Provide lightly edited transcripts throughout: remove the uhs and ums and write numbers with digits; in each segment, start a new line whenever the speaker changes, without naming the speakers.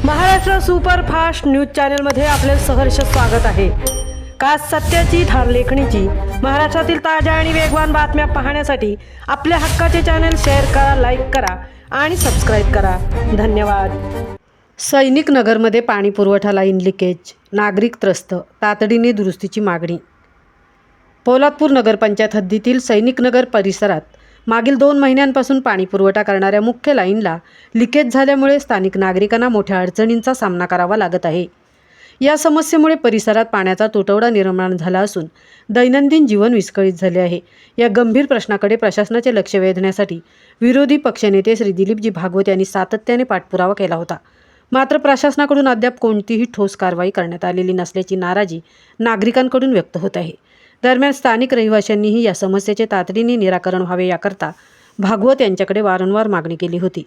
Maharashtra superfast news चॅनलमध्ये आपले सहर्ष स्वागत आहे। खास सत्याची थार लेखणीची महाराष्ट्रातील ताज्या आणि वेगवान बातम्या पाहण्यासाठी आपल्या हक्काचे चॅनल शेअर करा, लाईक करा आणि सबस्क्राईब करा। धन्यवाद। सैनिक नगरमध्ये पाणी पुरवठा लाईन लिकेज, नागरिक त्रस्त, तातडीने दुरुस्तीची मागणी। पोलादपूर नगरपंचायत हद्दीतील सैनिक नगर परिसरात मागील 2 महिन्यांपासून पाणी पुरवठा करणाऱ्या मुख्य लाईनला लिकेज झाल्यामुळे स्थानिक नागरिकांना मोठ्या अडचणींचा सामना करावा लागत आहे। या समस्येमुळे परिसरात पाण्याचा तुटवडा निर्माण झाला असून दैनंदिन जीवन विस्कळीत झाले आहे। या गंभीर प्रश्नाकडे प्रशासनाचे लक्ष वेधण्यासाठी विरोधी पक्षनेते श्री दिलीपजी भागवत यांनी सातत्याने पाठपुरावा केला होता। मात्र प्रशासनाकडून अद्याप कोणतीही ठोस कारवाई करण्यात आलेली नसल्याची नाराजी नागरिकांकडून व्यक्त होत आहे। दरम्यान स्थानिक रहिवाशांनीही या समस्येचे तातडीने निराकरण व्हावे याकरता भागवत यांच्याकडे वारंवार मागणी केली होती।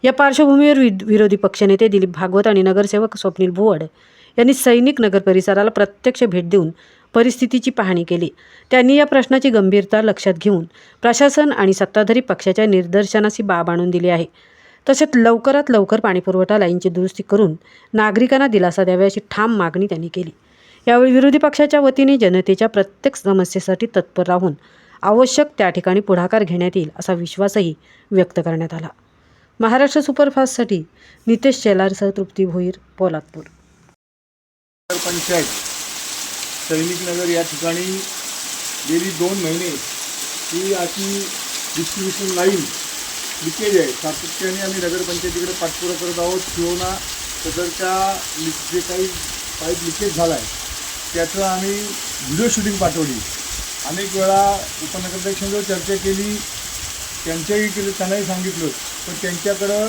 या पार्श्वभूमीवर विरोधी पक्षनेते दिलीप भागवत आणि नगरसेवक स्वप्नील भुवड यांनी सैनिक नगर परिसराला प्रत्यक्ष भेट देऊन परिस्थितीची पाहणी केली। त्यांनी या प्रश्नाची गंभीरता लक्षात घेऊन प्रशासन आणि सत्ताधारी पक्षाच्या निदर्शनासी बाब आणून दिली आहे। तसेच लवकरात लवकर पाणीपुरवठा लाईनची दुरुस्ती करून नागरिकांना दिलासा द्यावा अशी ठाम मागणी त्यांनी केली। यावेळी विरोधी पक्षाच्या वतीने जनतेच्या प्रत्येक समस्येसाठी तत्पर राहून आवश्यक त्या ठिकाणी पुढाकार घेण्यात येईल असा विश्वासही व्यक्त करण्यात आला। महाराष्ट्र सुपरफास्टसाठी नितेश शेलारसह तृप्ती भोईर, पोलादपूर।
पंचायत सैनिक नगर या ठिकाणी गेली 2 महिने ही अशी डिस्ट्रीब्युशन लाईन लिकेज आहे। सातत्याने आम्ही नगरपंचायतीकडे पाठपुरावा करत आहोत। शिवना सदरच्या जे काही पाईप लिकेज झाला आहे त्याचं आम्ही व्हिडिओ शूटिंग पाठवली। अनेक वेळा उपनगराध्यक्षांजवळ चर्चा केली, त्यांच्याही केलं, त्यांनाही सांगितलं, पण त्यांच्याकडं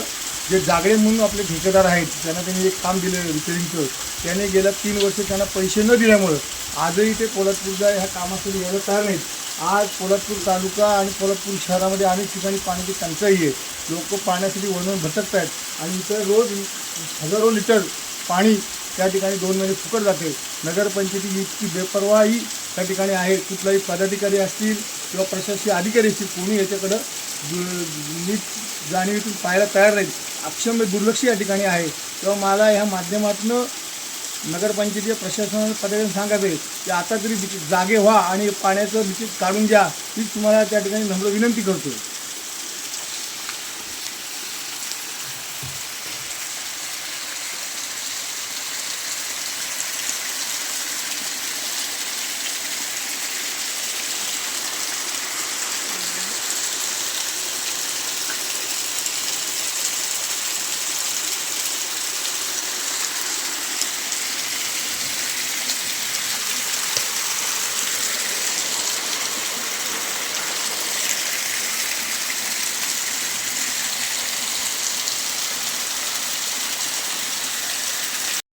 जे जागडे म्हणून आपले ठेकेदार आहेत त्यांना त्यांनी एक काम दिलं रिपेअरिंगचं, त्याने गेल्या 3 वर्ष त्यांना पैसे न दिल्यामुळं आजही ते पोलादपूरच्या ह्या कामासाठी यायला तयार नाहीत। आज पोलादपूर तालुका आणि पोलादपूर शहरामध्ये अनेक ठिकाणी पाण्याची टंचाई आहे। लोक पाण्यासाठी वळवून भटकत आहेत आणि इतर रोज हजारो लिटर पाणी त्या ठिकाणी 2 महिने फुकट जाते। नगरपंचायतीची इतकी बेपर्वाही त्या ठिकाणी आहे। कुठलाही पदाधिकारी असतील किंवा प्रशासकीय अधिकारी असतील, कोणी याच्याकडं नीट जाणीवेतून पाहायला तयार नाहीत। अक्षम्य दुर्लक्ष या ठिकाणी आहे। तेव्हा मला ह्या माध्यमातून नगरपंचायतीच्या प्रशासनाला पदाधिकारी सांगायचं आहे की आता तरी जागे व्हा आणि पाण्याचं लिकेज काढून द्या, ही तुम्हाला त्या ठिकाणी नम्र विनंती करतो।